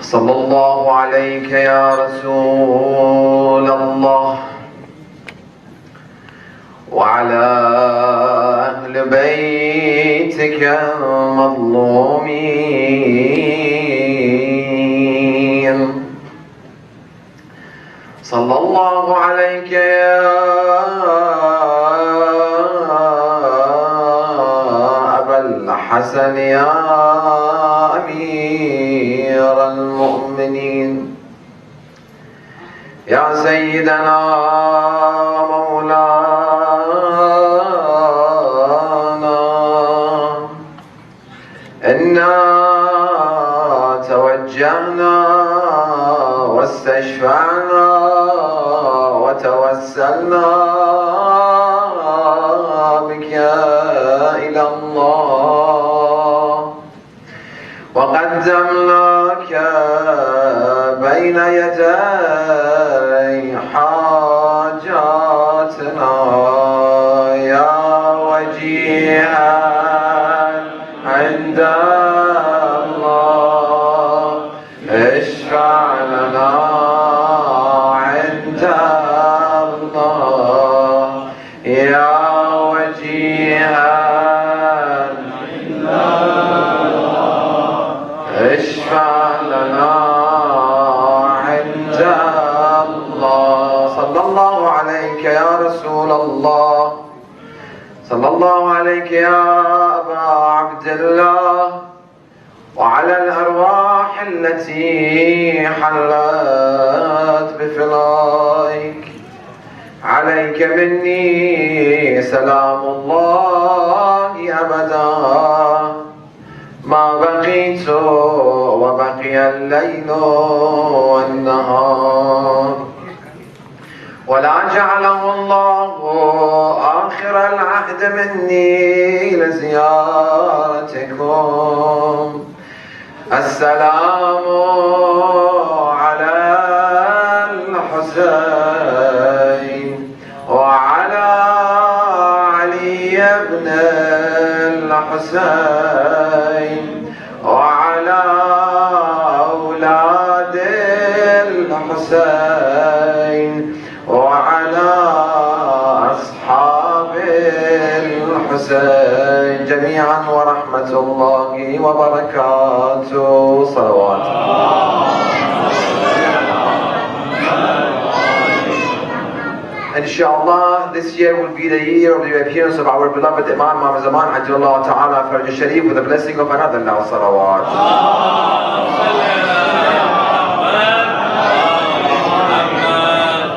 صلى الله عليك يا رسول الله وعلى أهل بيتك المظلومين. صلى الله عليك يا أبا الحسن يا أمير المؤمنين، يا سيدنا ومولانا، إنا توجهنا واستشفعنا وتوسلنا بك إلى الله، وقدمناك بين يدي حاجاتنا يا وجيها عند الله، اشفع لنا عند الله يا وجيها عند الله، اشفع لنا عند الله. صلى الله عليك يا رسول الله، صلى الله عليك يا أبا عبد الله، وعلى الأرواح التي حلت بفنائك، عليك مني سلام الله أبدا ما بقيت وبقي الليل والنهار، ولا جعله الله آخر العهد مني لزيارتكم. السلام على الحسين وعلى علي بن الحسين وعلى أولاد الحسين وعلى أصحاب الحسين جميعا، ورحمة الله وبركاته. صلوات. Inshallah, this year will be the year of the appearance of our beloved Imam Zaman Ajjallah Ta'ala Farj Sharif with the blessing of another now. Salawat.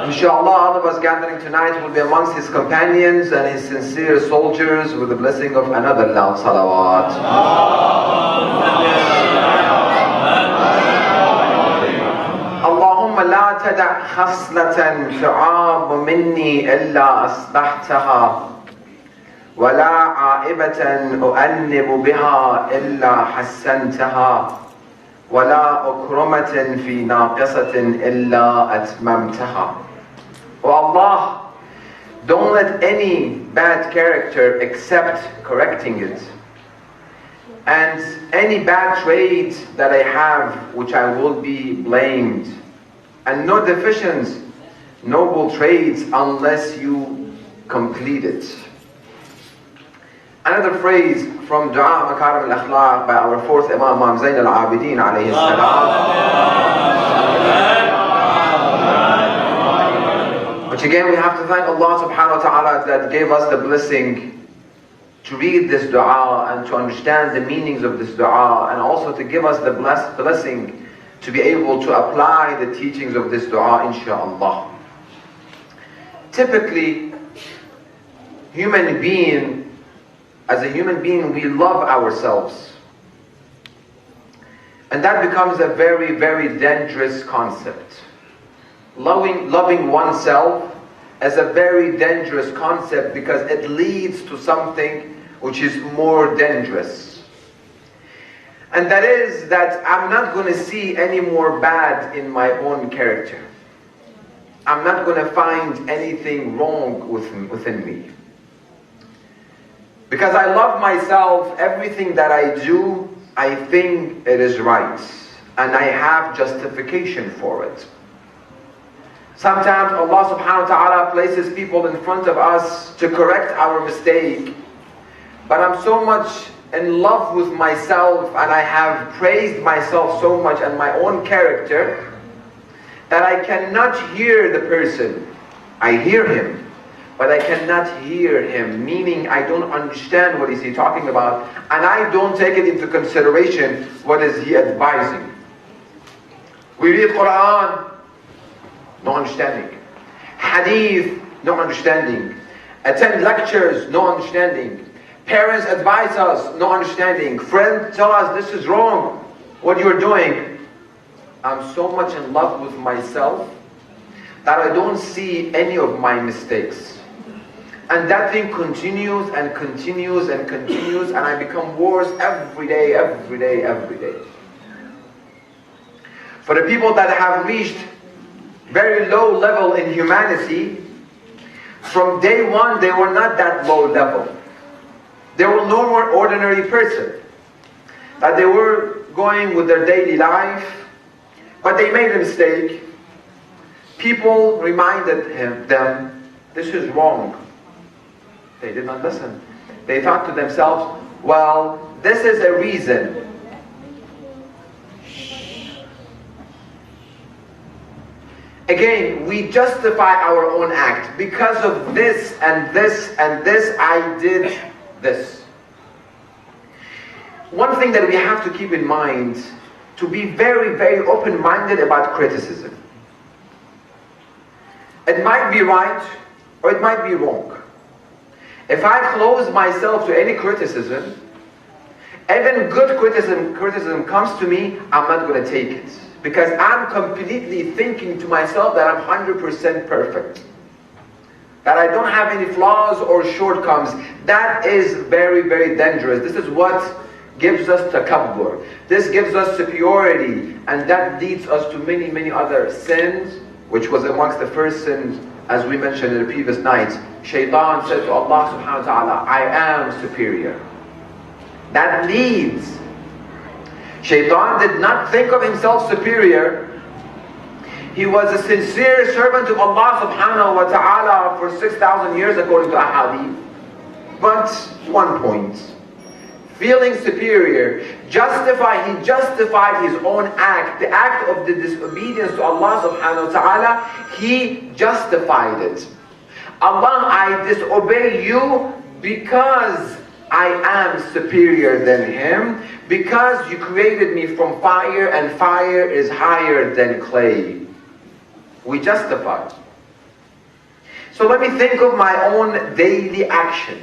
Inshallah, all of us gathering tonight will be amongst his companions and his sincere soldiers with the blessing of another now. Salawat. اللهم لا تدع خصلة تعاب مني إلا أصلحتها، ولا عائبة أؤنب بها إلا حسنتها، ولا أكرمة في ناقصة إلا أتممتها. Oh Allah, don't let any bad character accept correcting it, and any bad trait that I have which I will be blamed, and no deficiencies, noble traits unless you complete it. Another phrase from Dua Makarimul Akhlaq by our fourth Imam, Imam Zain al-Abidin alayhi salam, which again we have to thank Allah subhanahu wa ta'ala that gave us the blessing to read this dua and to understand the meanings of this dua, and also to give us the blessing to be able to apply the teachings of this dua, inshaAllah. Typically, as a human being, we love ourselves. And that becomes a very, very dangerous concept. Loving oneself is a very dangerous concept because it leads to something which is more dangerous. And that is that I'm not going to see any more bad in my own character. I'm not going to find anything wrong within me. Because I love myself, everything that I do, I think it is right. and I have justification for it. Sometimes Allah subhanahu wa ta'ala places people in front of us to correct our mistake, but I'm so much in love with myself and I have praised myself so much and my own character that I cannot hear the person. I hear him, but I cannot hear him, meaning I don't understand what is he talking about, and I don't take it into consideration what is he advising. We read Quran, no understanding. Hadith, no understanding. Attend lectures, no understanding. Parents advise us, no understanding. Friends tell us this is wrong, what you're doing. I'm so much in love with myself that I don't see any of my mistakes. And that thing continues and continues and continues, and I become worse every day, every day, every day. For the people that have reached very low level in humanity, from day one they were not that low level. They were no more ordinary person. That they were going with their daily life, but they made a mistake. People reminded them, this is wrong. They did not listen. They thought to themselves, well, this is a reason. Again, we justify our own act. Because of this and this and this, I did this. One thing that we have to keep in mind, to be very, very open-minded about criticism. It might be right, or it might be wrong. If I close myself to any criticism, even good criticism comes to me, I'm not going to take it. Because I'm completely thinking to myself that I'm 100% perfect. That I don't have any flaws or shortcomings. That is very, very dangerous. This is what gives us takabbur. This gives us superiority. And that leads us to many, many other sins, which was amongst the first sins, as we mentioned in the previous nights. Shaitan said to Allah subhanahu wa ta'ala, I am superior. That leads. Shaitan did not think of himself superior. He was a sincere servant of Allah subhanahu wa ta'ala for 6,000 years according to Ahadith. But one point, feeling superior, he justified his own act, the act of the disobedience to Allah subhanahu wa ta'ala, he justified it. Allah, I disobey you because I am superior than him, because you created me from fire and fire is higher than clay. We justify. So let me think of my own daily action.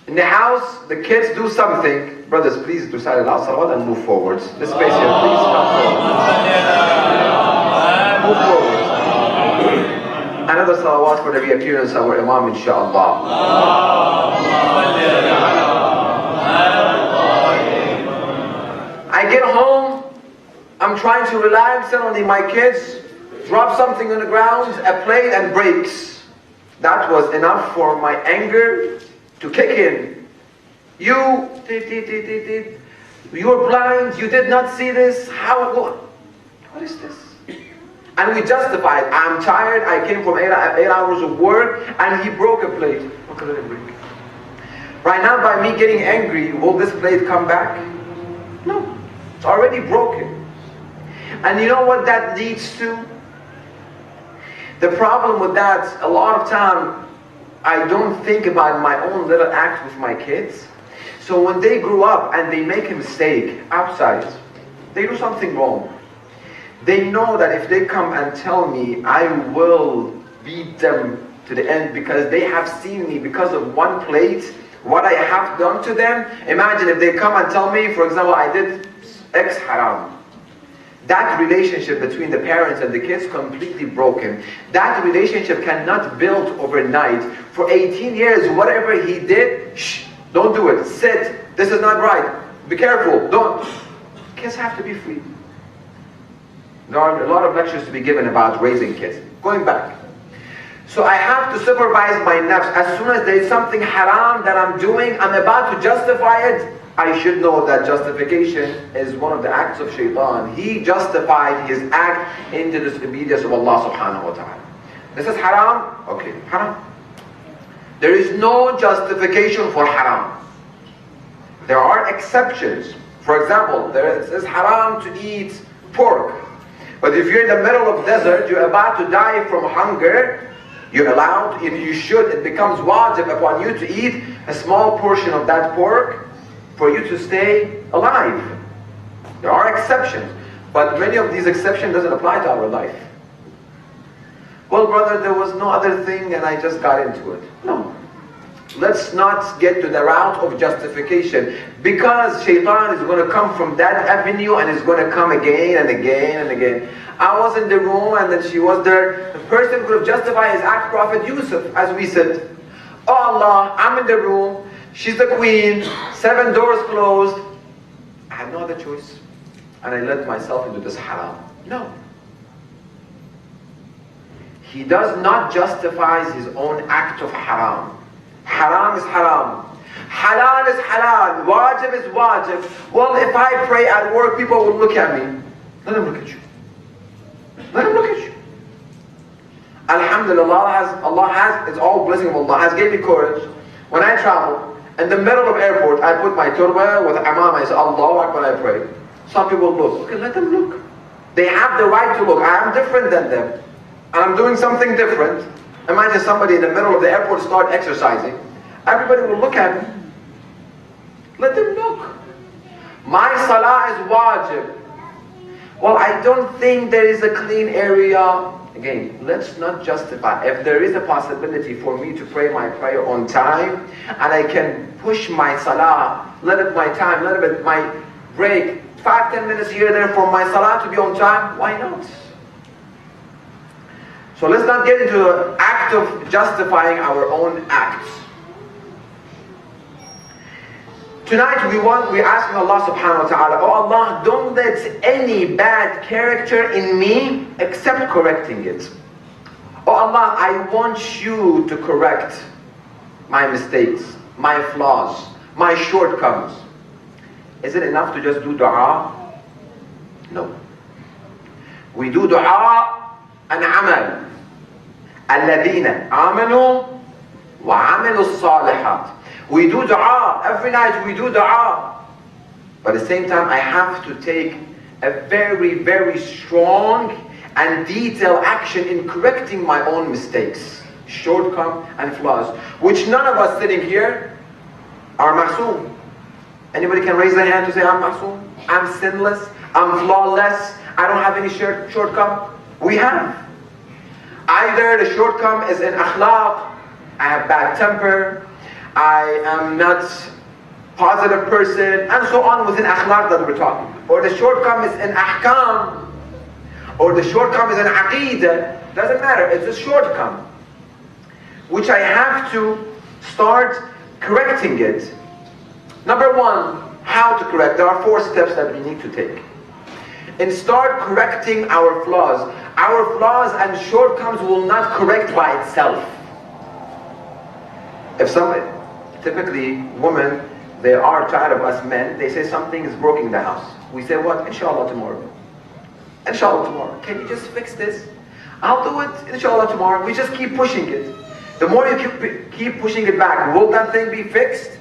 In the house, the kids do something. Brothers, please recite al-salawat and move forwards. This space here, please come forward. Move forward. Another salawat for the reappearance of our Imam, inshaAllah. I get home, I'm trying to relax, suddenly my kids drop something on the ground, a plate, and breaks. That was enough for my anger to kick in. You were blind, you did not see this, what is this? And we justified, I'm tired, I came from 8 hours of work, and he broke a plate. What could I break? Right now, by me getting angry, will this plate come back? No, it's already broken. And you know what that leads to? The problem with that, a lot of time, I don't think about my own little act with my kids. So when they grew up and they make a mistake outside, they do something wrong, they know that if they come and tell me, I will beat them to the end, because they have seen me because of one plate, what I have done to them. Imagine if they come and tell me, for example, I did X haram. That relationship between the parents and the kids completely broken. That relationship cannot build overnight. For 18 years, whatever he did, shh, don't do it. Sit, this is not right. Be careful, don't. Kids have to be free. There are a lot of lectures to be given about raising kids. Going back. So I have to supervise my nafs. As soon as there is something haram that I'm doing, I'm about to justify it, I should know that justification is one of the acts of shaitan. He justified his act in the disobedience of Allah subhanahu wa ta'ala. This is haram? Okay, haram. There is no justification for haram. There are exceptions. For example, it says haram to eat pork. But if you're in the middle of the desert, you're about to die from hunger, you're allowed, if you should, it becomes wajib upon you to eat a small portion of that pork for you to stay alive. There are exceptions, but many of these exceptions doesn't apply to our life. Well, brother, there was no other thing and I just got into it. No. Let's not get to the route of justification, because shaitan is going to come from that avenue and is going to come again and again and again. I was in the room and then she was there. The person could have justified his act, Prophet Yusuf, as we said. Oh Allah, I'm in the room, she's the queen, 7 doors closed. I had no other choice. And I let myself into this haram. No. He does not justify his own act of haram. Haram is haram. Halal is halal. Wajib is wajib. Well, if I pray at work, people will look at me. Let them look at you. Let them look at you. Alhamdulillah, Allah has, it's all blessing of Allah, has gave me courage. When I travel, in the middle of airport, I put my turban with amam, I say, Allahu Akbar, I pray. Some people look. Okay, let them look. They have the right to look. I am different than them. And I'm doing something different. Imagine somebody in the middle of the airport start exercising. Everybody will look at me. Let them look. My salah is wajib. Well, I don't think there is a clean area. Again, let's not justify. If there is a possibility for me to pray my prayer on time, and I can push my salah, let it my time, let it my break, 5-10 minutes here there for my salah to be on time, why not? So let's not get into the act of justifying our own acts. Tonight we're asking Allah subhanahu wa ta'ala, oh Allah, don't let any bad character in me except correcting it. Oh Allah, I want you to correct my mistakes, my flaws, my shortcomings. Is it enough to just do dua? No. We do dua and amal. الَّذِينَ آمَنُوا وَعَمِلُوا الصَّالِحَاتِ. We do dua. Every night we do dua. But at the same time, I have to take a very, very strong and detailed action in correcting my own mistakes, shortcomings and flaws, which none of us sitting here are ma'soom. Anybody can raise their hand to say, I'm ma'soom, I'm sinless, I'm flawless, I don't have any shortcoming. We have. Either the shortcoming is in akhlaq, I have bad temper, I am not positive person, and so on within akhlaq that we're talking. Or the shortcoming is in ahkam, or the shortcoming is in aqidah. Doesn't matter, it's a shortcoming, which I have to start correcting it. Number one, how to correct. There are 4 steps that we need to take. And start correcting our flaws. Our flaws and shortcomings will not correct by itself. If somebody, typically women, they are tired of us men, they say something is broken in the house. We say what? Inshallah tomorrow. Inshallah tomorrow. Can you just fix this? I'll do it, inshallah tomorrow. We just keep pushing it. The more you keep pushing it back, will that thing be fixed?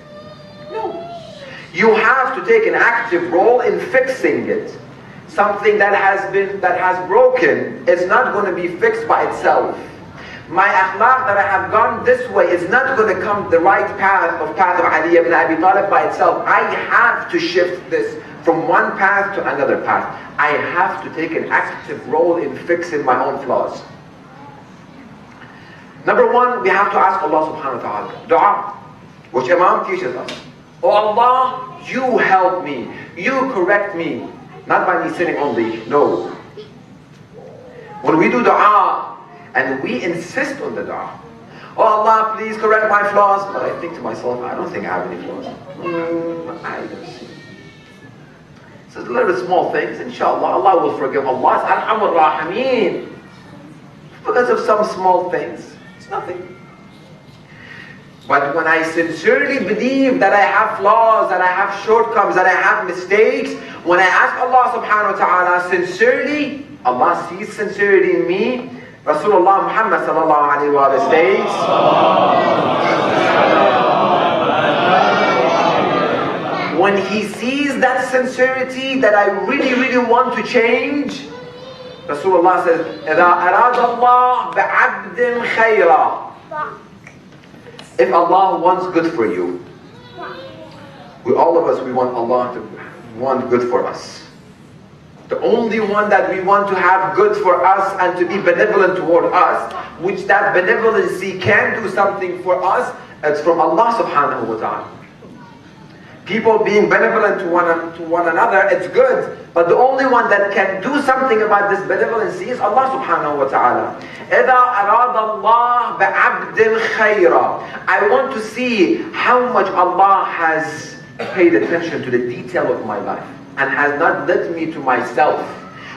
No. You have to take an active role in fixing it. Something that has broken is not going to be fixed by itself. My akhlaq that I have gone this way is not going to come the right path of Ali ibn Abi Talib by itself. I have to shift this from one path to another path. I have to take an active role in fixing my own flaws. Number one, we have to ask Allah subhanahu wa ta'ala. Dua, which Imam teaches us. Oh Allah, you help me. You correct me. Not by me sitting only. No. When we do dua, and we insist on the dua. Oh Allah, please correct my flaws. But I think to myself, I don't think I have any flaws. I don't see. So it's a little bit small things. Inshallah, Allah will forgive. Allah is Arhamur Rahimeen. Because of some small things. It's nothing. But when I sincerely believe that I have flaws, that I have shortcomings, that I have mistakes, when I ask Allah subhanahu wa ta'ala sincerely, Allah sees sincerity in me. Rasulullah Muhammad sallallahu alayhi wa sallam states, when he sees that sincerity that I really, really want to change, Rasulullah says, إِذَا أَرَادَ اللَّهُ بِعَبْدٍ خَيْرًا. If Allah wants good for you, all of us, we want Allah to want good for us. The only one that we want to have good for us and to be benevolent toward us, which that benevolency can do something for us, it's from Allah subhanahu wa ta'ala. People being benevolent to one another, it's good. But the only one that can do something about this benevolency is Allah subhanahu wa ta'ala. إِذَا أَرَادَ اللَّهُ بِعَبْدٍ خَيْرًا. I want to see how much Allah has paid attention to the detail of my life and has not led me to myself.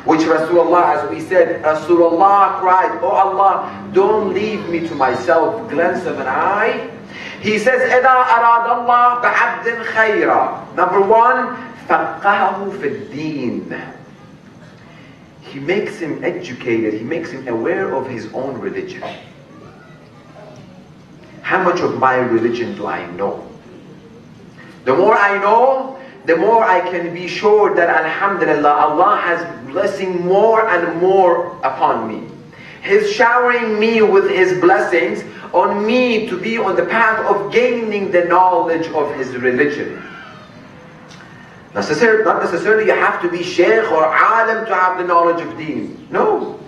Which Rasulullah, as we said, Rasulullah cried, "Oh Allah, don't leave me to myself, glance of an eye." He says, إِذَا أَرَادَ اللَّهُ بِعَبْدٍ خَيْرًا. Number one, فَقَّهَهُ فِي الدِّينِ. He makes him educated, he makes him aware of his own religion. How much of my religion do I know? The more I know, the more I can be sure that alhamdulillah, Allah has blessing more and more upon me. He's showering me with His blessings on me to be on the path of gaining the knowledge of His religion. Not necessarily you have to be Sheikh or Alim to have the knowledge of Deen. No.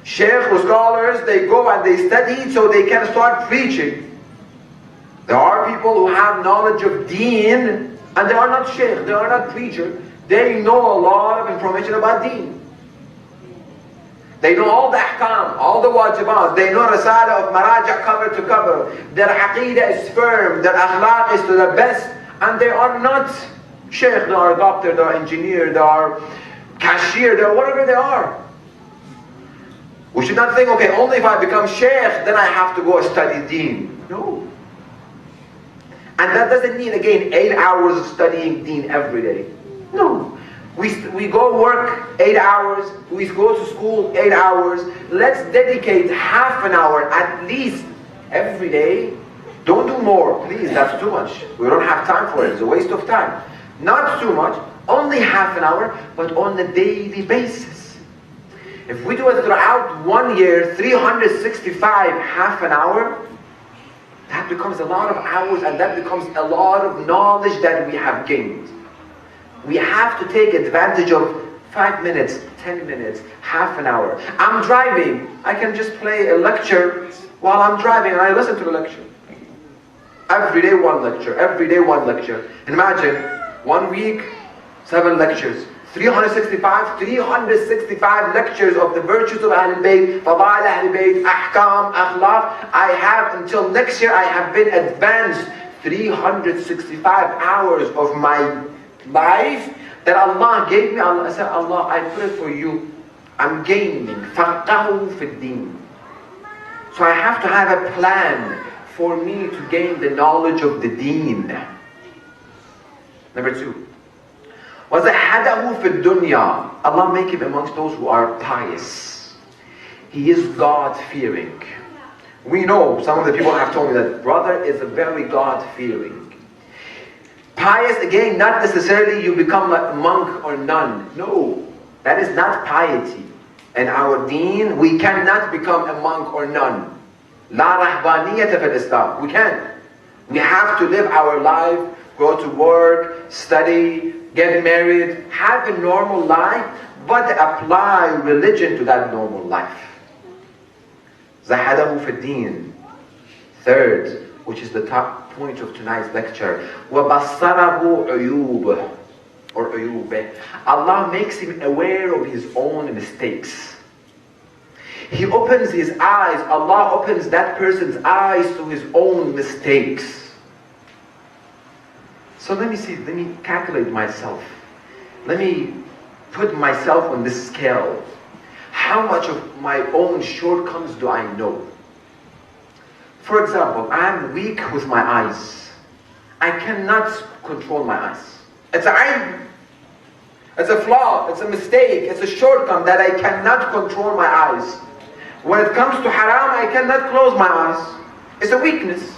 Sheikh or scholars, they go and they study so they can start preaching. There are people who have knowledge of Deen and they are not Sheikh, they are not preacher. They know a lot of information about Deen. They know all the ahkam, all the wajibat. They know risala of maraja cover to cover. Their aqidah is firm, their akhlaq is to the best. And they are not sheikh, they are doctor, they are engineer, they are cashier, they are whatever they are. We should not think, okay, only if I become sheikh, then I have to go study deen. No. And that doesn't mean, again, 8 hours of studying deen every day. No. We go work 8 hours, we go to school 8 hours. Let's dedicate half an hour at least every day. Don't do more, please, that's too much. We don't have time for it, it's a waste of time. Not too much, only half an hour, but on a daily basis. If we do it throughout 1 year, 365 half an hour, that becomes a lot of hours and that becomes a lot of knowledge that we have gained. We have to take advantage of 5 minutes, 10 minutes, half an hour. I'm driving, I can just play a lecture while I'm driving and I listen to the lecture. Every day one lecture, every day one lecture. Imagine, 1 week, 7 lectures. 365 lectures of the virtues of Ahlul Bayt, Fadail Ahlul Bayt, Ahkam, Akhlaq. I have, until next year, I have been advanced 365 hours of my life that Allah gave me. I said, Allah, I put it for you. I'm gaining. فَقَّهُ فِي الدِّينِ. So I have to have a plan for me to gain the knowledge of the deen. Number 2. وَزَحَّدَهُ فِي الدُّنْيَا. Allah make him amongst those who are pious. He is God-fearing. We know, some of the people have told me that brother is a very God-fearing. Pious, again, not necessarily you become like a monk or nun. No, that is not piety. In our deen, we cannot become a monk or nun. La rahbaniyata fil Islam. We can't. We have to live our life, go to work, study, get married, have a normal life, but apply religion to that normal life. Zahadahu fi din. Third, which is the top point of tonight's lecture, وَبَصَّرَهُ عُيُوبَهُ or عُيُوبَهُ. Allah makes him aware of his own mistakes. He opens his eyes, Allah opens that person's eyes to his own mistakes. So let me calculate myself. Let me put myself on this scale. How much of my own shortcomings do I know? For example, I'm weak with my eyes. I cannot control my eyes. It's a ayb. It's a flaw. It's a mistake. It's a shortcoming that I cannot control my eyes. When it comes to haram, I cannot close my eyes. It's a weakness.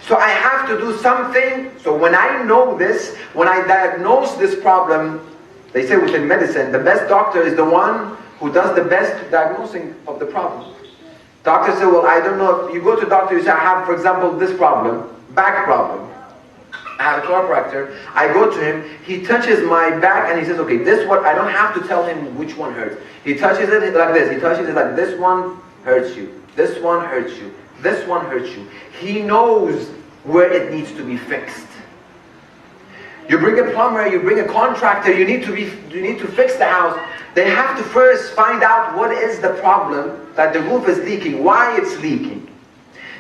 So I have to do something. So when I know this, when I diagnose this problem, they say within medicine, the best doctor is the one who does the best diagnosing of the problem. Doctor say, well, I don't know. If you go to doctor, you say, I have, for example, this problem, back problem. I have a chiropractor. I go to him. He touches my back and he says, okay, this one, I don't have to tell him which one hurts. He touches it like this. He touches it like this one hurts you. This one hurts you. This one hurts you. He knows where it needs to be fixed. You bring a plumber, you bring a contractor, you need to fix the house. They have to first find out what is the problem, that the roof is leaking, why it's leaking.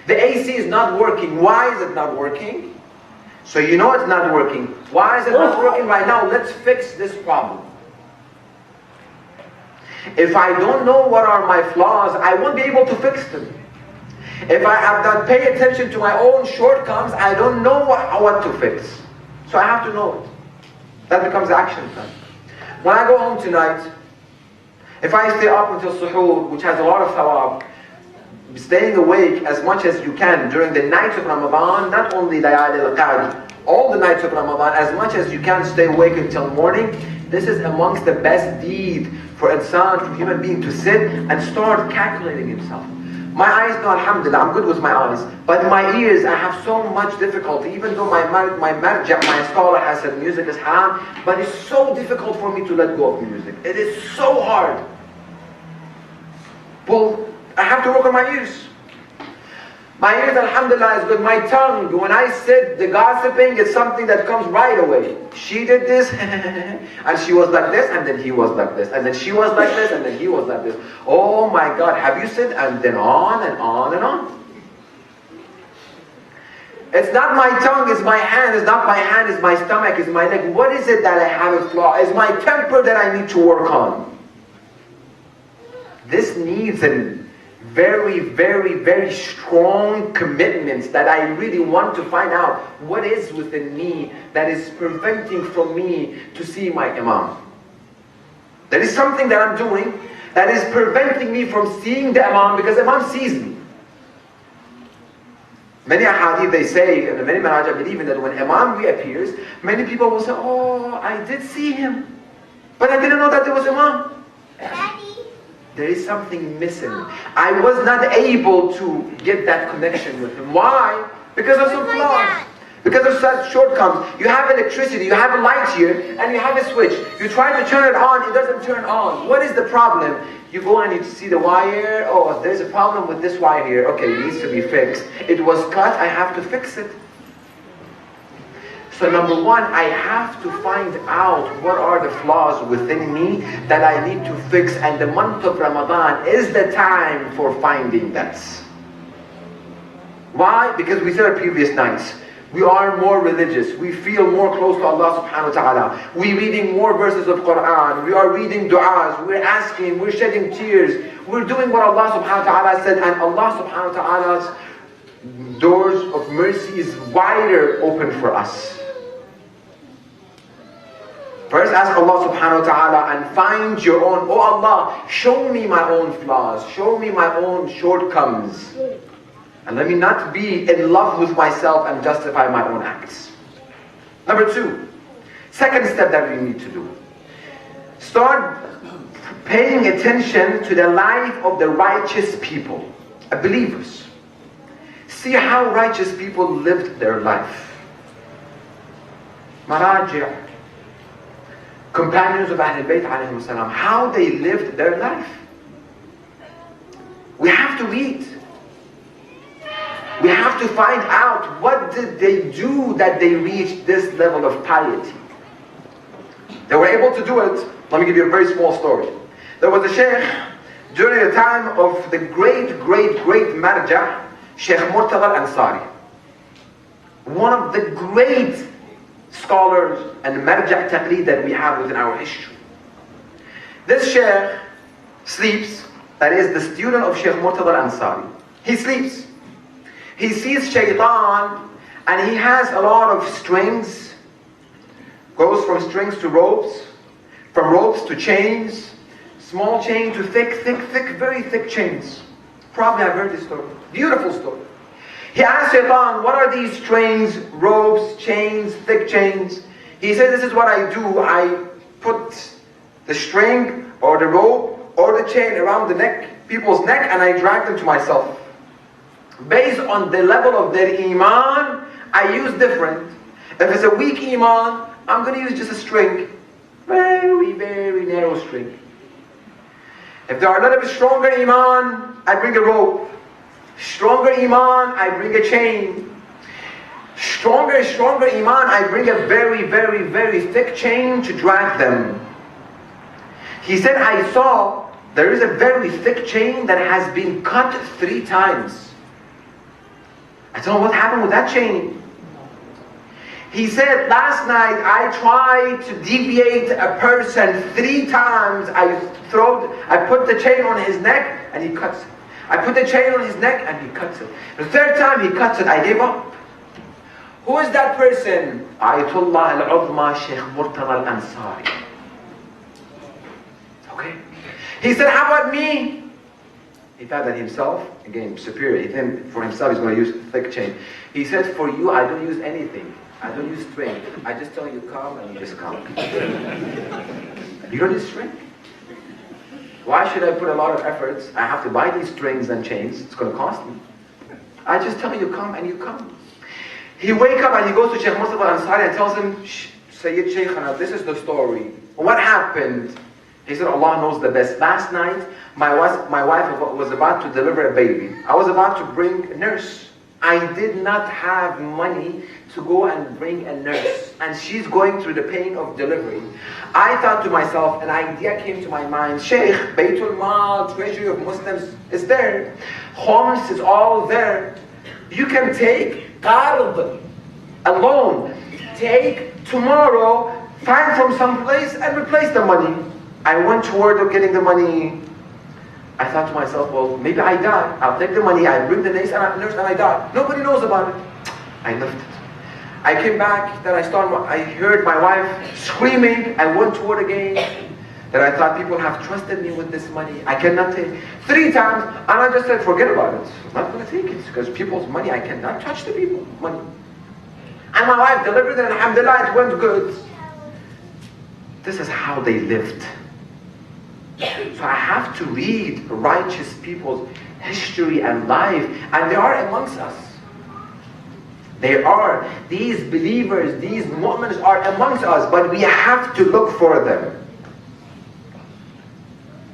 The AC is not working, why is it not working? So you know it's not working. Why is it not working right now? Let's fix this problem. If I don't know what are my flaws, I won't be able to fix them. If I have not paid attention to my own shortcomings, I don't know what to fix. So I have to know it. That becomes action plan. When I go home tonight, if I stay up until suhoor, which has a lot of thawab, staying awake as much as you can during the nights of Ramadan, not only Layali al-Qadr, all the nights of Ramadan, as much as you can stay awake until morning, this is amongst the best deed for insan, for human being to sit and start calculating himself. My eyes, no, alhamdulillah, I'm good with my eyes. But my ears, I have so much difficulty. Even though my marja, my scholar has said music is haram, but it's so difficult for me to let go of music. It is so hard. Well, I have to work on my ears. My ears, alhamdulillah, is good. My tongue, when I sit, the gossiping is something that comes right away. She did this, and she was like this, and then he was like this, and then she was like this, and then he was like this. Oh my God, have you said? And then on and on and on. It's not my tongue, it's my hand. It's not my hand, it's my stomach, it's my leg. What is it that I have a flaw? It's my temper that I need to work on. This needs a very, very, very strong commitments that I really want to find out what is within me that is preventing from me to see my Imam. There is something that I'm doing that is preventing me from seeing the Imam, because Imam sees me. Many ahadith they say, and many manhaj believe in that when Imam reappears, many people will say, oh, I did see him, but I didn't know that there was Imam. There is something missing. I was not able to get that connection with him. Why? Because of some flaws. Because of such shortcomings. You have electricity, you have a light here, and you have a switch. You try to turn it on, it doesn't turn on. What is the problem? You go and you see the wire. Oh, there's a problem with this wire here. Okay, it needs to be fixed. It was cut, I have to fix it. So number one, I have to find out what are the flaws within me that I need to fix, and the month of Ramadan is the time for finding that. Why? Because we said our previous nights, we are more religious, we feel more close to Allah subhanahu wa ta'ala, we're reading more verses of Quran, we are reading du'as, we're asking, we're shedding tears, we're doing what Allah subhanahu wa ta'ala said, and Allah subhanahu wa ta'ala's doors of mercy is wider open for us. First ask Allah subhanahu wa ta'ala and find your own, oh Allah, show me my own flaws, show me my own shortcomings. And let me not be in love with myself and justify my own acts. Number two, second step that we need to do. Start paying attention to the life of the righteous people, believers. See how righteous people lived their life. Maraji', companions of Ahlul Bayt alayhim salam, how they lived their life. We have to read. We have to find out what did they do that they reached this level of piety. They were able to do it. Let me give you a very small story. There was a sheikh during the time of the great marja, Sheikh Mustafa Akhound, one of the great scholars and marja' taqleed that we have within our history. This sheikh sleeps, that is the student of Sheikh Mustafa Akhound. He sleeps. He sees shaitan, and he has a lot of strings. Goes from strings to ropes, from ropes to chains, small chain to thick, very thick chains. Probably I've heard this story. Beautiful story. He asked shaitan, what are these strings, ropes, chains, thick chains? He said, this is what I do. I put the string or the rope or the chain around the neck, people's neck, and I drag them to myself. Based on the level of their iman, I use different. If it's a weak iman, I'm going to use just a string. Very, very narrow string. If there are a lot of stronger iman, I bring a rope. Stronger iman, I bring a chain. Stronger iman, I bring a very, very, very thick chain to drag them. He said, I saw there is a very thick chain that has been cut 3 times. I don't know what happened with that chain. He said, last night I tried to deviate a person 3 times. I put the chain on his neck and he cuts it. I put the chain on his neck and he cuts it. The 3rd time he cuts it, I gave up. Who is that person? Ayatollah al-Uzma Sheikh Mustafa Akhound. Okay. He said, how about me? He thought that himself, again, superior. He think for himself he's going to use thick chain. He said, for you, I don't use anything. I don't use string. I just tell you come and you just come. You don't use string. Why should I put a lot of efforts? I have to buy these strings and chains. It's going to cost me. I just tell you come and you come. He wakes up and he goes to Sheikh Mustafa Akhound and tells him, Sayyid Shaykhana, this is the story. What happened? He said, Allah knows the best. Last night, my wife was about to deliver a baby. I was about to bring a nurse. I did not have money to go and bring a nurse. And she's going through the pain of delivery. I thought to myself, an idea came to my mind. Sheikh, Baytul Mal, treasury of Muslims is there. Homs is all there. You can take qard, a loan. Take tomorrow, find from some place and replace the money. I went toward getting the money. I thought to myself, well, maybe I die. I'll take the money, I bring the nurse and I die. Nobody knows about it. I left it. I came back, then I heard my wife screaming. I went toward again. Then I thought people have trusted me with this money. I cannot take 3 times. And I just said, forget about it. I'm not going to take it because people's money, I cannot touch the people's money. And my wife delivered it and alhamdulillah, it went good. This is how they lived. So I have to read righteous people's history and life, and they are amongst us. They are, these believers, these mu'mins are amongst us, but we have to look for them.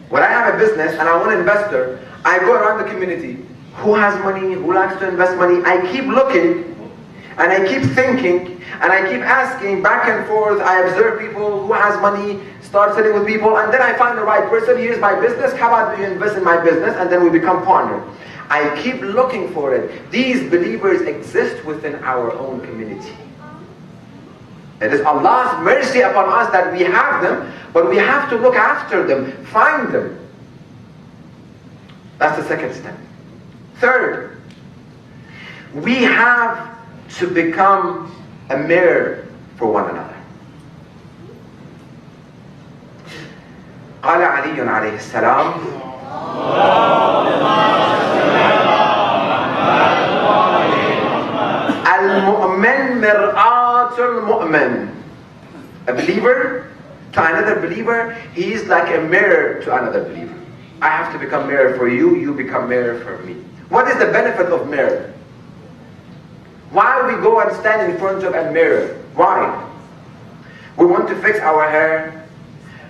When I have a business and I want an investor, I go around the community. Who has money? Who likes to invest money? I keep looking, and I keep thinking, and I keep asking back and forth. I observe people who has money, start sitting with people, and then I find the right person. Here's my business. How about you invest in my business? And then we become partners. I keep looking for it. These believers exist within our own community. It is Allah's mercy upon us that we have them, but we have to look after them, find them. That's the second step. Third, we have to become a mirror for one another. قال علي عليه السلام المؤمن مرآة المؤمن. A believer to another believer, he is like a mirror to another believer. I have to become mirror for you, you become mirror for me. What is the benefit of mirror? Why we go and stand in front of a mirror? Why? We want to fix our hair.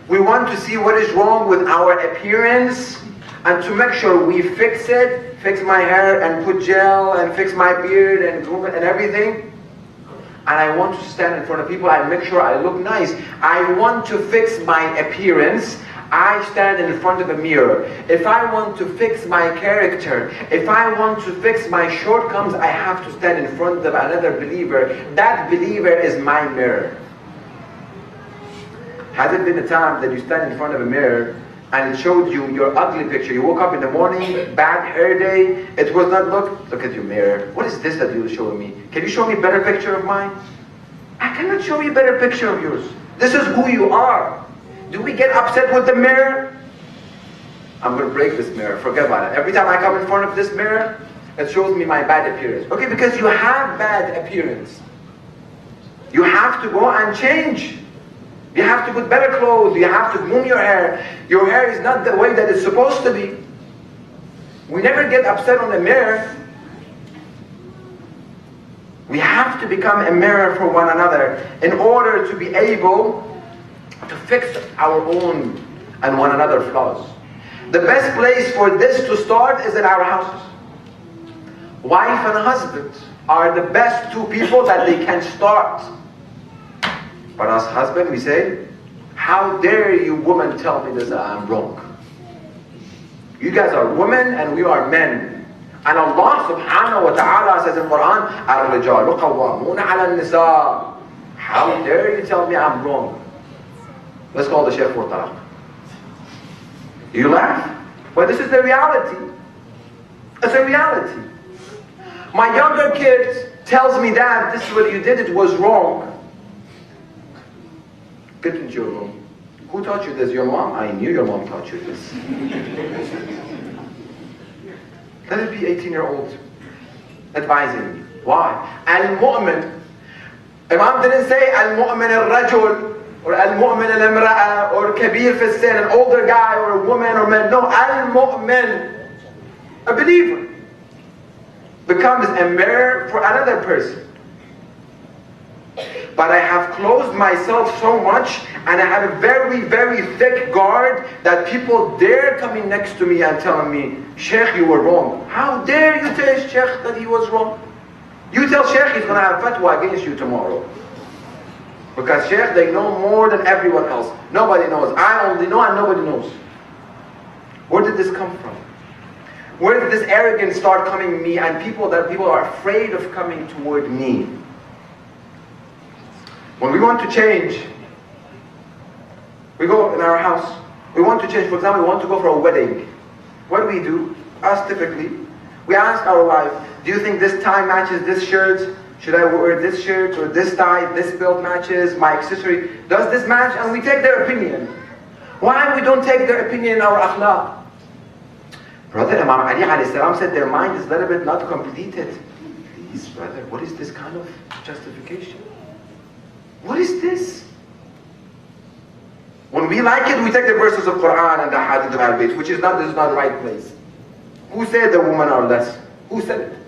We want to see what is wrong with our appearance, and to make sure we fix it, fix my hair and put gel and fix my beard and groom it and everything. And I want to stand in front of people and make sure I look nice. I want to fix my appearance. I stand in front of a mirror. If I want to fix my character, if I want to fix my shortcomings, I have to stand in front of another believer. That believer is my mirror. Has it been a time that you stand in front of a mirror and it showed you your ugly picture. You woke up in the morning, bad hair day. It was not, look at your mirror. What is this that you're showing me? Can you show me a better picture of mine? I cannot show you a better picture of yours. This is who you are. Do we get upset with the mirror? I'm going to break this mirror. Forget about it. Every time I come in front of this mirror, it shows me my bad appearance. Okay, because you have bad appearance. You have to go and change. You have to put better clothes. You have to groom your hair. Your hair is not the way that it's supposed to be. We never get upset on the mirror. We have to become a mirror for one another in order to be able to fix our own and one another flaws. The best place for this to start is in our houses. Wife and husband are the best two people that they can start. But as husband, we say, how dare you women tell me this, I'm wrong. You guys are women and we are men. And Allah subhanahu wa ta'ala says in Quran, الرجال قوامون على النساء. How dare you tell me I'm wrong? Let's call the Sheikh for talaq. You laugh? But this is the reality. It's a reality. My younger kid tells me that this is what you did, it was wrong. Get into your room. Who taught you this? Your mom? I knew your mom taught you this. Let it be 18-year-old advising me. Why? Al-Mu'min. Imam didn't say Al-Mu'min al-Rajul or Al-Mu'min al-Imra'a or Kabir fi sin, an older guy or a woman or man. No, Al-Mu'min, a believer, becomes a mirror for another person. But I have closed myself so much and I have a very, very thick guard that people dare coming next to me and telling me, Sheikh, you were wrong. How dare you tell Sheikh that he was wrong? You tell Sheikh he's going to have fatwa against you tomorrow. Because Sheikh, they know more than everyone else. Nobody knows. I only know and nobody knows. Where did this come from? Where did this arrogance start coming to me and people are afraid of coming toward me? When we want to change, we go in our house. We want to change. For example, we want to go for a wedding. What do? Us typically, we ask our wife, do you think this tie matches this shirt? Should I wear this shirt or this tie? This belt matches my accessory. Does this match? And we take their opinion. Why we don't take their opinion in our akhlaq? Brother Imam Ali alayhi salam said their mind is a little bit not completed. Please, brother, what is this kind of justification? What is this? When we like it, we take the verses of Quran and the hadith of Al-Bayt, which is not the right place. Who said the women are less? Who said it?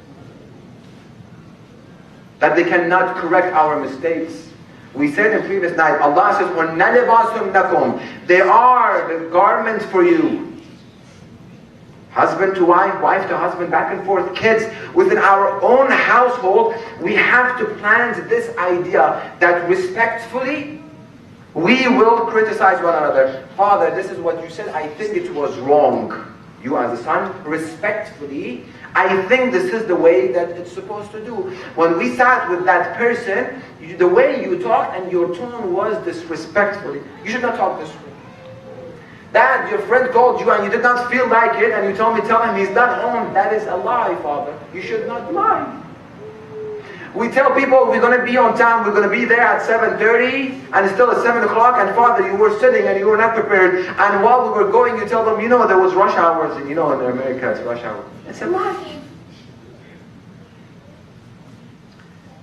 That they cannot correct our mistakes. We said in previous night, Allah says, وَنَّ لِبَاسٌ لَكُمْ. They are the garments for you. Husband to wife, wife to husband, back and forth, kids. Within our own household, we have to plant this idea that respectfully, we will criticize one another. Father, this is what you said, I think it was wrong. You as a son, respectfully, I think this is the way that it's supposed to do. When we sat with that person, the way you talked and your tone was disrespectfully. You should not talk this way. Dad, your friend called you and you did not feel like it and you told me, tell him he's not home. That is a lie, Father. You should not lie. We tell people we're going to be on time, we're going to be there at 7:30 and it's still at 7 o'clock and Father, you were sitting and you were not prepared. And while we were going, you tell them, you know, there was rush hours and you know in America it's rush hour. It's a lie.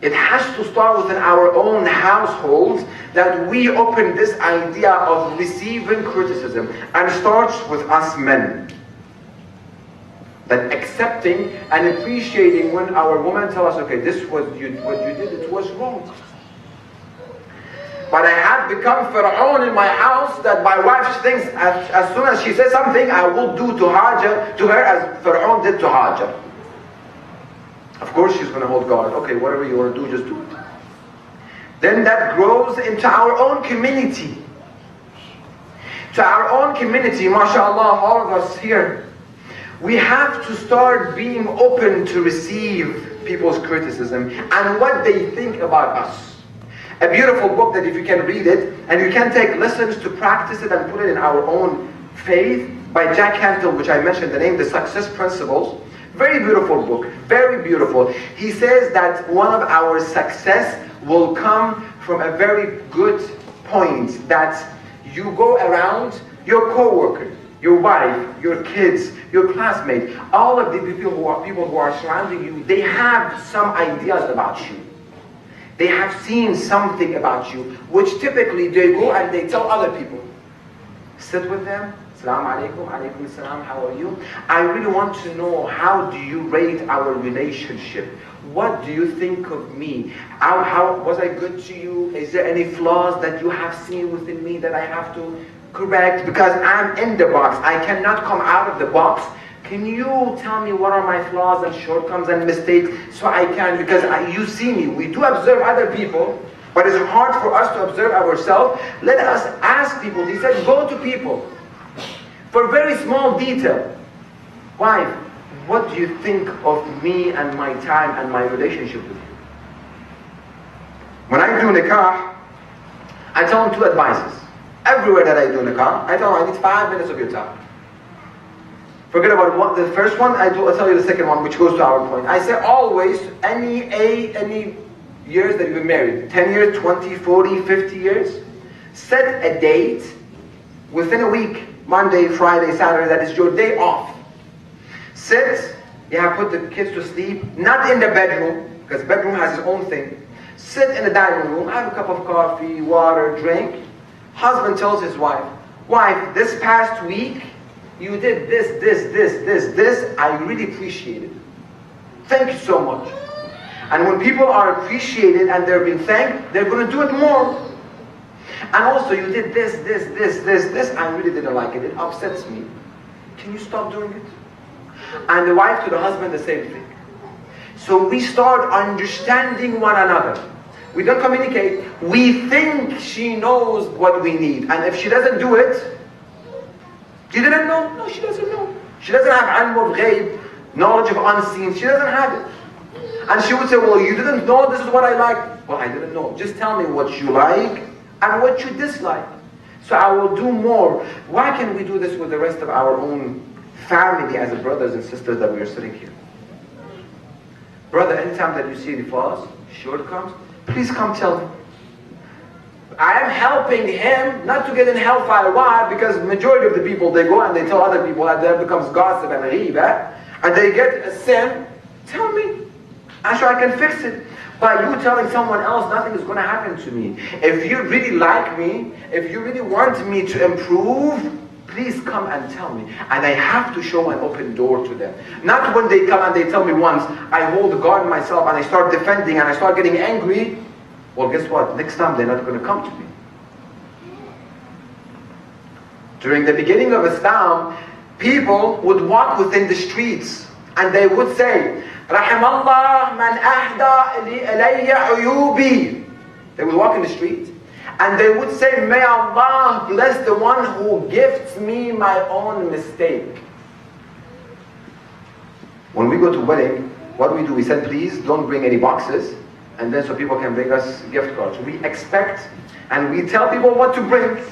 It has to start within our own households that we open this idea of receiving criticism, and it starts with us men. That accepting and appreciating when our women tell us, okay, this was what you did, it was wrong. But I have become Fir'aun in my house that my wife thinks as soon as she says something, I will do to her as Fir'aun did to Hajar. Of course she's going to hold guard. Okay, whatever you want to do, just do it. Then that grows into our own community. To our own community, mashallah, all of us here. We have to start being open to receive people's criticism and what they think about us. A beautiful book that if you can read it, and you can take lessons to practice it and put it in our own Faith by Jack Canfield, which I mentioned the name, The Success Principles. Very beautiful book, very beautiful. He says that one of our success will come from a very good point, that you go around your co-worker, your wife, your kids, your classmates, all of the people who are surrounding you, they have some ideas about you. They have seen something about you, which typically they go and they tell other people. Sit with them. Assalamu alaikum, alaikum assalam, how are you? I really want to know, how do you rate our relationship? What do you think of me? How was I good to you? Is there any flaws that you have seen within me that I have to correct? Because I'm in the box. I cannot come out of the box. Can you tell me what are my flaws and shortcomings and mistakes so I can, because you see me. We do observe other people, but it's hard for us to observe ourselves. Let us ask people. He said, go to people for very small detail. Wife, what do you think of me and my time and my relationship with you? When I do nikah, I tell them two advices. Everywhere that I do nikah, I tell them I need 5 minutes of your time. Forget about the first one, I'll tell you the second one, which goes to our point. I say always, any years that you've been married, 10 years, 20, 40, 50 years, set a date within a week, Monday, Friday, Saturday, that is your day off. Sit, put the kids to sleep, not in the bedroom, because bedroom has its own thing. Sit in the dining room, have a cup of coffee, water, drink. Husband tells his wife, wife, this past week, you did this, I really appreciate it. Thank you so much. And when people are appreciated and they're being thanked, they're going to do it more. And also, you did this, I really didn't like it. It upsets me. Can you stop doing it? And the wife to the husband, the same thing. So we start understanding one another. We don't communicate. We think she knows what we need. And if she doesn't do it, you didn't know? No, she doesn't know. She doesn't have ilm of ghaib, knowledge of unseen. She doesn't have it. And she would say, well, you didn't know this is what I like. Well, I didn't know. Just tell me what you like and what you dislike. So I will do more. Why can't we do this with the rest of our own family as brothers and sisters that we are sitting here? Brother, anytime that you see the flaws, shortcomings, please come tell me. I am helping him not to get in hellfire. Why? Because majority of the people, they go and they tell other people, and that becomes gossip and ghiba, and they get a sin. Tell me. I'm sure I can fix it. By you telling someone else, nothing is going to happen to me. If you really like me, if you really want me to improve, please come and tell me. And I have to show an open door to them. Not when they come and they tell me once, I hold guard myself and I start defending and I start getting angry. Well, guess what? Next time they're not going to come to me. During the beginning of Islam, people would walk within the streets and they would say, Rahimallah man ahda ilayya uyubi. They would walk in the street and they would say, may Allah bless the one who gifts me my own mistake. When we go to wedding, what do? We said, please don't bring any boxes, and then so people can bring us gift cards. We expect and we tell people what to bring.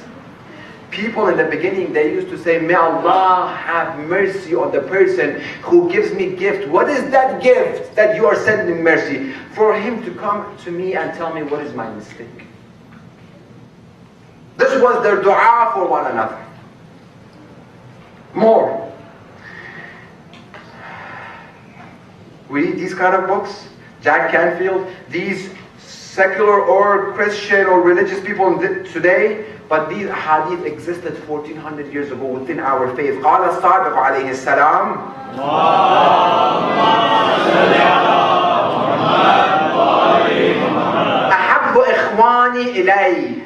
People in the beginning, they used to say, may Allah have mercy on the person who gives me gift. What is that gift that you are sending mercy? For him to come to me and tell me what is my mistake. This was their dua for one another. More. We read these kind of books, Jack Canfield, these secular or Christian or religious people today, but these hadith existed 1400 years ago within our faith. قال الصادق عليه السلام أحب إخواني إلي.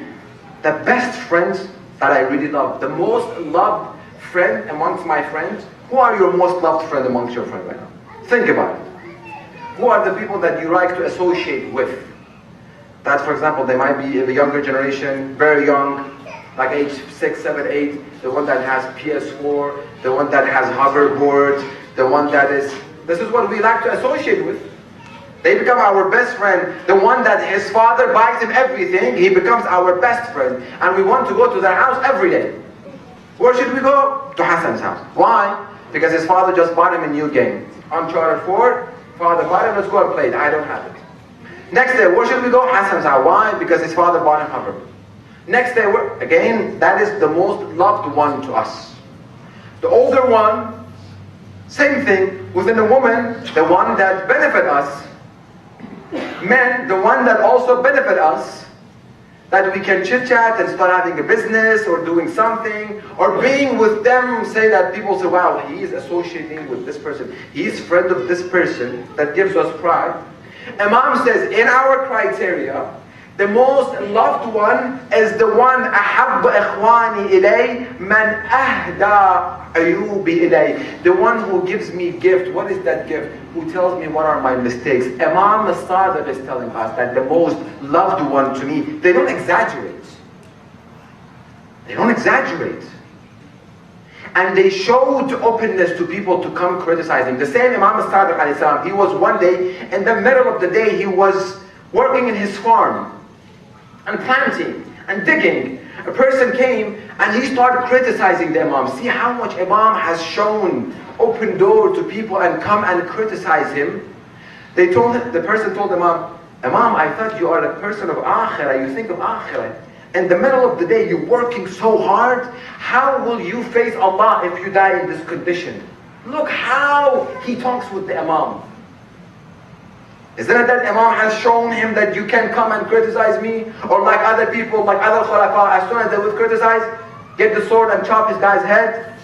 The best friends that I really love, the most loved friend amongst my friends. Who are your most loved friend amongst your friends right now? Think about it. Who are the people that you like to associate with? That, for example, they might be the younger generation, very young, like age 6, 7, 8, the one that has PS4, the one that has hoverboard, the one that is... This is what we like to associate with. They become our best friend. The one that his father buys him everything, he becomes our best friend. And we want to go to their house every day. Where should we go? To Hassan's house. Why? Because his father just bought him a new game. Uncharted 4, father bought him, let's go and play it. I don't have it. Next day, where should we go? Hassan's house. Why? Because his father bought him hover. Next day, again, that is the most loved one to us. The older one, same thing. Within the woman, the one that benefit us. Men, the one that also benefit us. That we can chit chat and start having a business or doing something. Or being with them, say that people say, wow, he is associating with this person. He is friend of this person. That gives us pride. Imam says, in our criteria, the most loved one is the one أحب إخواني إلي من أهدى عيوبي إلي. The one who gives me gift. What is that gift? Who tells me what are my mistakes. Imam al-Sadiq is telling us that the most loved one to me, they don't exaggerate. They don't exaggerate. And they showed openness to people to come criticizing. The same Imam al-Sadiq alayhi salam, he was one day, in the middle of the day, he was working in his farm and planting and digging. A person came and he started criticizing the Imam. See how much Imam has shown open door to people and come and criticize him. The person told Imam, Imam, I thought you are a person of akhirah, you think of akhirah. In the middle of the day, you're working so hard. How will you face Allah if you die in this condition? Look how he talks with the Imam. Isn't it that Imam has shown him that you can come and criticize me? Or like other people, like other khulafa, as soon as they would criticize, get the sword and chop his guy's head.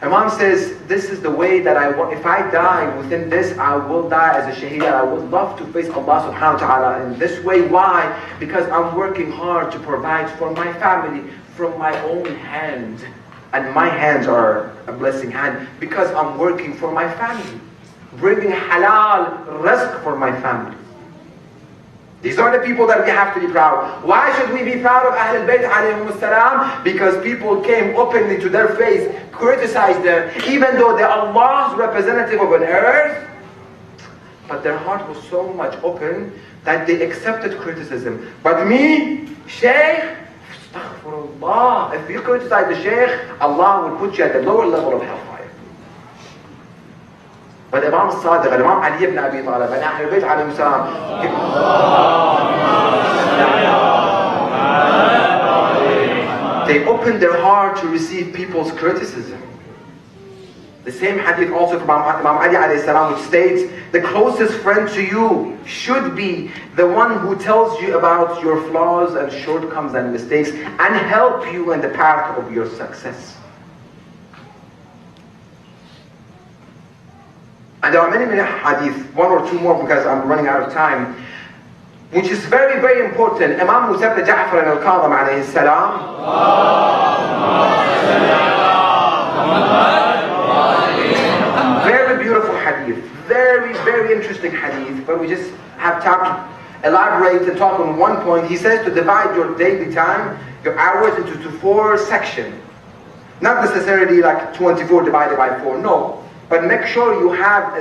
Imam says, this is the way that I want. If I die within this, I will die as a shaheed. I would love to face Allah subhanahu wa ta'ala in this way. Why? Because I'm working hard to provide for my family from my own hand. And my hands are a blessing hand because I'm working for my family. Bringing halal rizq for my family. These are the people that we have to be proud. Why should we be proud of Ahlul Bayt alayhim salam? Because people came openly to their face, criticized them, even though they're Allah's representative of an earth. But their heart was so much open that they accepted criticism. But me, Sheikh, astaghfirullah. If you criticize the Sheikh, Allah will put you at the lower level of hellfire. But Imam al-Sadiq, Imam Ali ibn Abi Talib, and Ahlul Bayt alayhim salam, they opened their heart to receive people's criticism. The same hadith also from Imam Ali alayhi salam, which states, the closest friend to you should be the one who tells you about your flaws and shortcomings and mistakes and help you in the path of your success. And there are many hadith, one or two more because I'm running out of time, which is very, very important. Imam Musa ibn Jafaria al-Kadhim alayhi salam. Very beautiful hadith. Very, very interesting hadith. But we just have time to elaborate and talk on one point. He says to divide your daily time, your hours into 4 sections. Not necessarily like 24 divided by 4, no. But make sure you have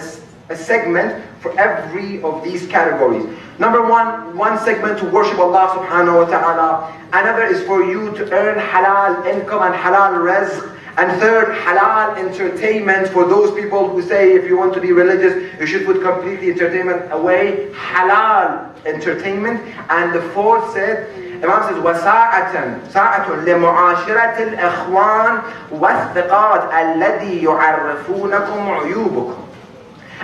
a segment for every of these categories. Number one segment to worship Allah subhanahu wa ta'ala. Another is for you to earn halal income and halal rizq. And third, halal entertainment for those people who say if you want to be religious, you should put completely entertainment away. Halal entertainment. And the fourth said, Imam says, وَسَاعَةً لِمُعَاشِرَةِ الْإِخْوَانِ وَالثِّقَاتِ الَّذِي يُعَرِّفُونَكُمْ عُيُوبُكُمْ.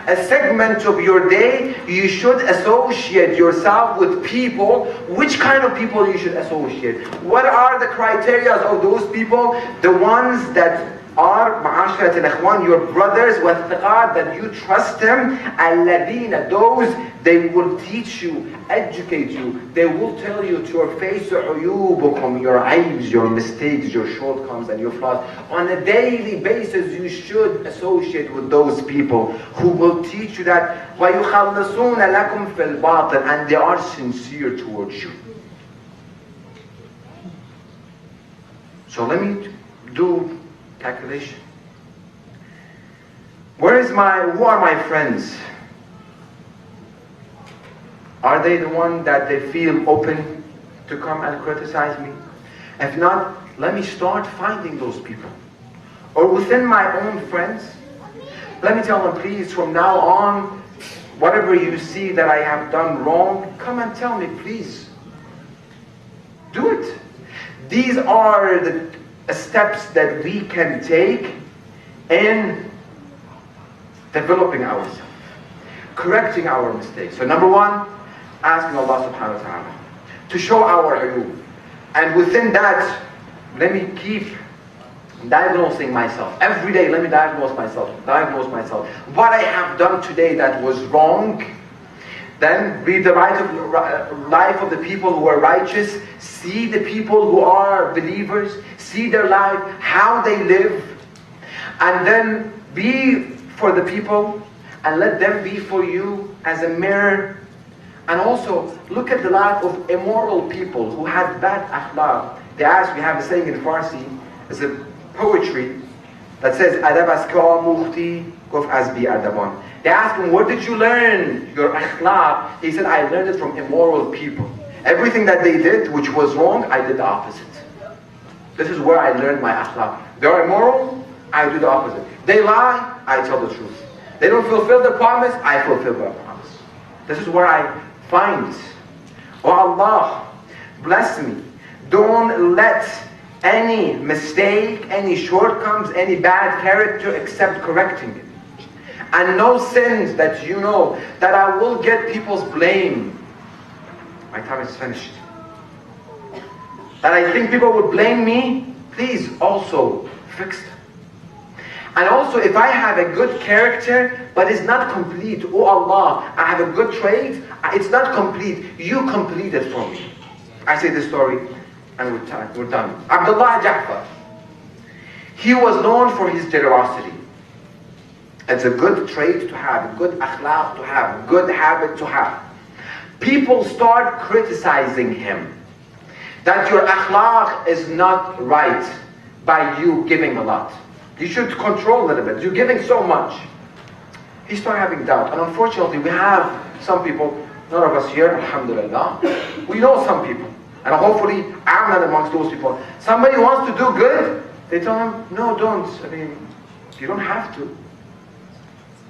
A segment of your day, you should associate yourself with people. Which kind of people you should associate? What are the criteria of those people? The ones that are ma'asharat al-ikhwan, your brothers, وَالثِّقَاتِ, that you trust them. الَّذِينَ, those, they will teach you, educate you. They will tell you to your face, عُيُوبُكُمْ, your aibs, your mistakes, your shortcomings and your flaws. On a daily basis, you should associate with those people who will teach you that وَيُخَلِّصُونَ لَكُمْ فِي الْبَاطِلِ, and they are sincere towards you. So let me do calculation. Who are my friends? Are they the one that they feel open to come and criticize me? If not, let me start finding those people. Or within my own friends, let me tell them, please, from now on, whatever you see that I have done wrong, come and tell me, please. Do it. These are the steps that we can take in developing ourselves, correcting our mistakes. So number one, asking Allah subhanahu wa ta'ala to show our uyub. And within that, let me keep diagnosing myself. Every day, let me diagnose myself. What I have done today that was wrong. Then read the life of the people who are righteous. See the people who are believers. See their life, how they live. And then be for the people and let them be for you as a mirror. And also look at the life of immoral people who had bad akhlaq. They ask, we have a saying in Farsi, it's a poetry that says, Adab as ka mukhti gof as bi adaban. They asked him, where did you learn your akhlaq? He said, I learned it from immoral people. Everything that they did, which was wrong, I did the opposite. This is where I learned my akhlaq. They are immoral, I do the opposite. They lie, I tell the truth. They don't fulfill the promise, I fulfill the promise. This is where I find, oh Allah, bless me. Don't let any mistake, any shortcomings, any bad character except correcting it. And no sins that you know that I will get people's blame. My time is finished. That I think people would blame me, please also fix them. And also if I have a good character but it's not complete, oh Allah, I have a good trait, it's not complete, you complete it for me. I say this story and we're done. Abdullah Ja'far, he was known for his generosity. It's a good trait to have, a good akhlaq to have, a good habit to have. People start criticizing him that your akhlaq is not right by you giving a lot. You should control a little bit. You're giving so much. He started having doubt. And unfortunately, we have some people, none of us here, alhamdulillah, we know some people. And hopefully, I'm not amongst those people. Somebody wants to do good, they tell him, no, don't. I mean, you don't have to.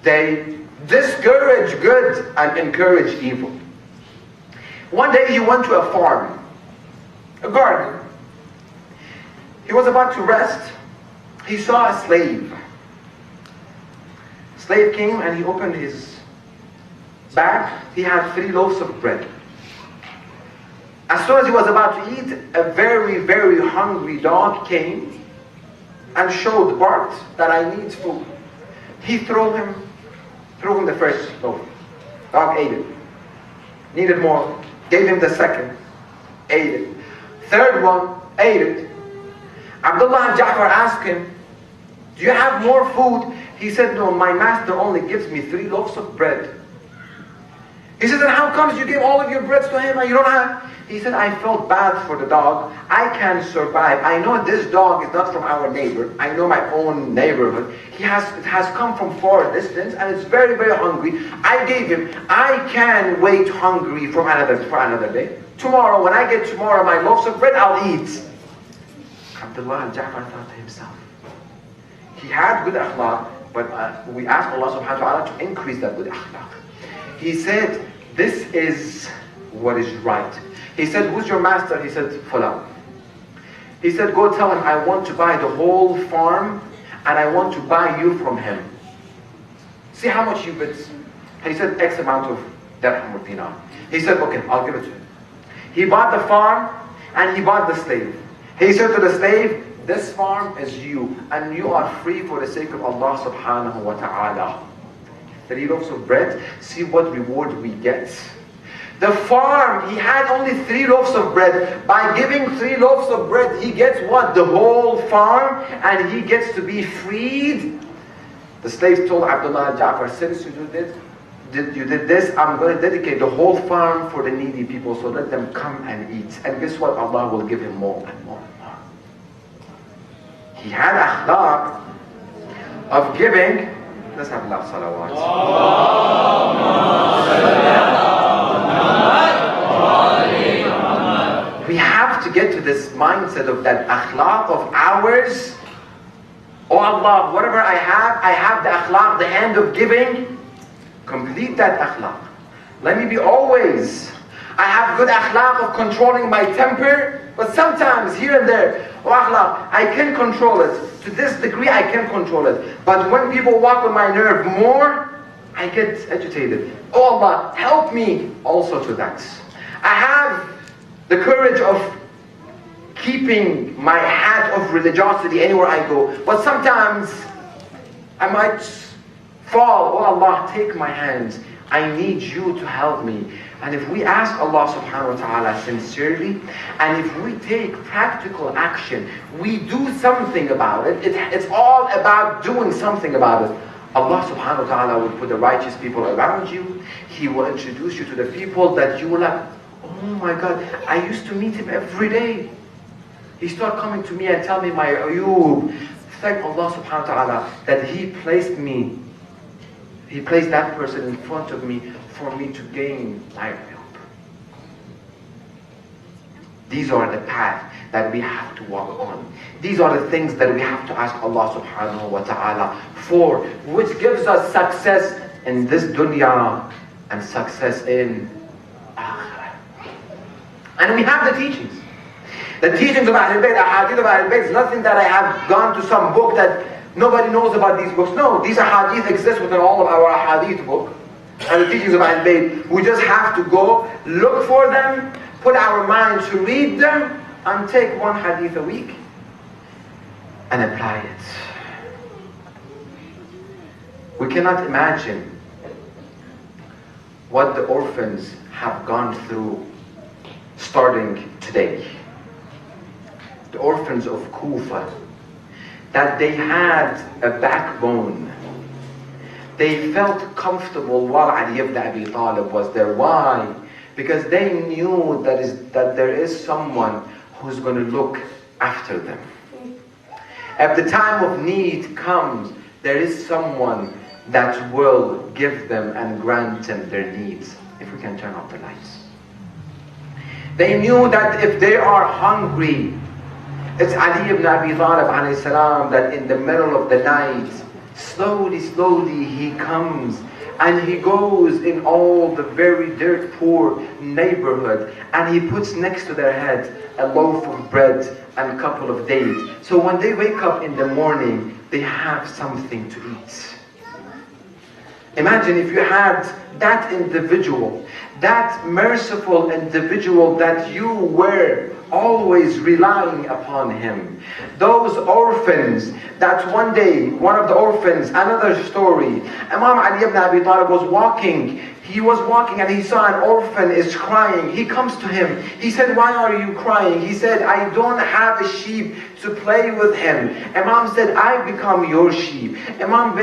They discourage good and encourage evil. One day he went to a farm, a garden. He was about to rest. He saw a slave. Slave came and he opened his bag. He had 3 loaves of bread. As soon as he was about to eat, a very, very hungry dog came and barked that I need food. He threw him the first loaf. Dog ate it. Needed more. Gave him the second. Ate it. Third one, ate it. Abdullah Ja'far asked him, do you have more food? He said, no, my master only gives me 3 loaves of bread. He said, then how comes you gave all of your breads to him and you don't have? He said, I felt bad for the dog. I can't survive. I know this dog is not from our neighbor. I know my own neighborhood. It has come from far distance and it's very, very hungry. I gave him. I can wait hungry for another day. Tomorrow, when I get my loaves of bread, I'll eat. Abdullah Ja'far thought to himself, he had good akhlaq, but we asked Allah subhanahu wa ta'ala to increase that good akhlaq. He said, this is what is right. He said, who's your master? He said, Fulan. He said, go tell him I want to buy the whole farm and I want to buy you from him. See how much you bid. He said, X amount of dirham or dinar. He said, okay, I'll give it to him. He bought the farm and he bought the slave. He said to the slave, this farm is you and you are free for the sake of Allah subhanahu wa ta'ala. 3 loaves of bread, see what reward we get. The farm, he had only 3 loaves of bread. By giving 3 loaves of bread, he gets what? The whole farm, and he gets to be freed. The slave told Abdullah Ja'far, since you did this, I'm going to dedicate the whole farm for the needy people, so let them come and eat. And guess what? Allah will give him more and more and more. He had akhlaq of giving. Let's have love salawat. We have to get to this mindset of that akhlaq of ours. Oh Allah, whatever I have the akhlaq, the hand of giving. Complete that akhlaq. Let me be always. I have good akhlaq of controlling my temper, but sometimes here and there, oh akhlaq, I can control it. To this degree I can control it. But when people walk on my nerve more, I get agitated. Oh Allah, help me also to that. I have the courage of keeping my hat of religiosity anywhere I go, but sometimes I might fall. Oh Allah, take my hands. I need you to help me. And if we ask Allah subhanahu wa ta'ala sincerely, and if we take practical action, we do something about it, it's all about doing something about it. Allah subhanahu wa ta'ala will put the righteous people around you. He will introduce you to the people that you will have, oh my God, I used to meet him every day. He started coming to me and tell me my ayub. Thank Allah subhanahu wa ta'ala that He placed that person in front of me for me to gain my ayub. These are the path that we have to walk on. These are the things that we have to ask Allah subhanahu wa ta'ala for, which gives us success in this dunya and success in akhirah. And we have the teachings. The teachings of Ahlul Bayt, ahadith of Ahlul Bayt, is nothing that I have gone to some book that nobody knows about these books. No, these ahadith exist within all of our ahadith book. And the teachings of Ahlul Bayt, we just have to go, look for them, put our mind to read them, and take one hadith a week and apply it. We cannot imagine what the orphans have gone through starting today. The orphans of Kufa, that they had a backbone. They felt comfortable while Ali ibn Abi Talib was there. Why? Because they knew that there is someone who's going to look after them. If the time of need comes, there is someone that will give them and grant them their needs. If we can turn off the lights. They knew that if they are hungry, it's Ali ibn Abi Talib alayhi salam that in the middle of the night, slowly he comes and he goes in all the very dirt poor neighborhood and he puts next to their head a loaf of bread and a couple of dates. So when they wake up in the morning, they have something to eat. Imagine if you had that individual, that merciful individual that you were always relying upon him. Those orphans that one day, one of the orphans, another story, Imam Ali ibn Abi Talib was walking. He was walking and he saw an orphan is crying. He comes to him. He said, why are you crying? He said, I don't have a sheep to play with him. Imam said, I become your sheep. Imam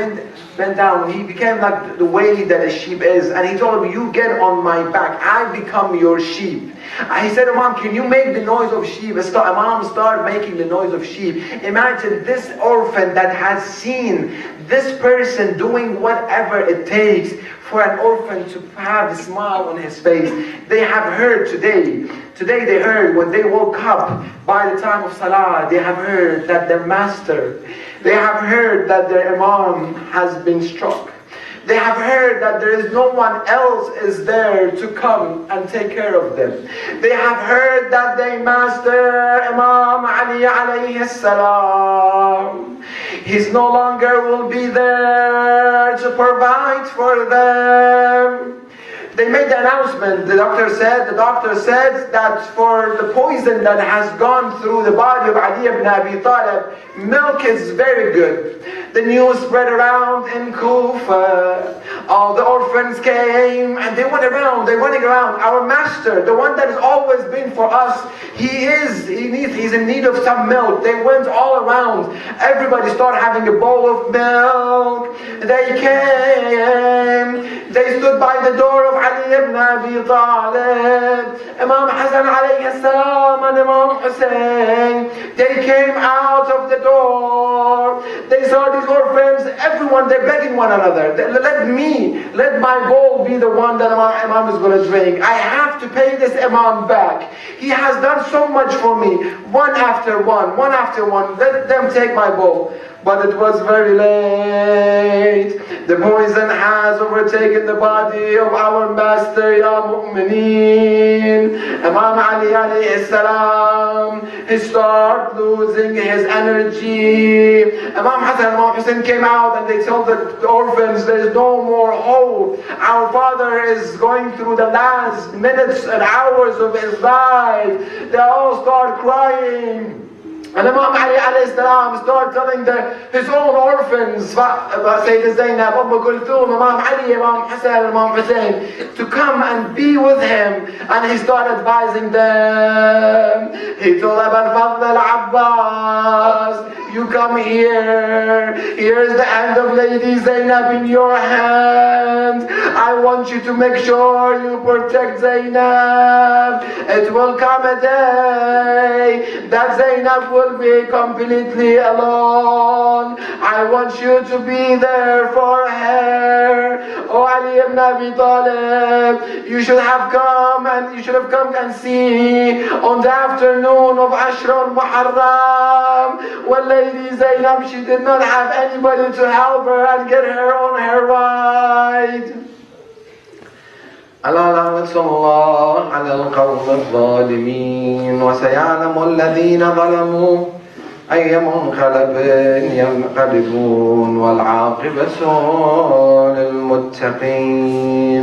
bent down. He became like the way that a sheep is. And he told him, you get on my back. I become your sheep. He said, Imam, can you make the noise of sheep? Imam started making the noise of sheep. Imagine this orphan that has seen this person doing whatever it takes for an orphan to have a smile on his face. They have heard today they heard when they woke up by the time of Salah, they have heard that their master, they have heard that their Imam has been struck. They have heard that there is no one else is there to come and take care of them. They have heard that their master, Imam Ali alayhi salam, he's no longer will be there to provide for them. They made the announcement, the doctor said that for the poison that has gone through the body of Ali ibn Abi Talib, milk is very good. The news spread around in Kufa. All the orphans came and they went around, Our master, the one that has always been for us, he's in need of some milk. They went all around. Everybody started having a bowl of milk. They came. They stood by the door of Ali ibn Abi Talib, Imam Hassan alayhi salam and Imam Hussein. They came out of the door. They saw these orphans. everyone, they're begging one another. Let my bowl be the one that Imam is going to drink. I have to pay this Imam back. He has done so much for me. One after one. Let them take my bowl. But it was very late. The poison has overtaken the body of our master, Ya Mu'mineen. Imam Ali alayhi salam, he started losing his energy. Imam Hassan and Imam Hussein came out and they told the orphans, there is no more hope. Our father is going through the last minutes and hours of his life. They all start crying. And Imam Ali alayhi salam started telling his own orphans, Sayyidina Zainab, Umm Kulthum, Imam Ali, Imam Hassan, Imam Hussein, to come and be with him. And he started advising them. He told Abu Fadl al-Abbas, you come here. Here's the hand of Lady Zainab in your hand. I want you to make sure you protect Zainab. It will come a day that Zainab will be completely alone. I want you to be there for her. Oh Ali ibn Abi Talib, you should have come and see on the afternoon of Ashra al-Muharram when Lady Zainab, she did not have anybody to help her and get her on her ride. ألا لعنة الله على القوم الظالمين وسيعلم الذين ظلموا أي منقلب ينقلبون والعاقبة للمتقين.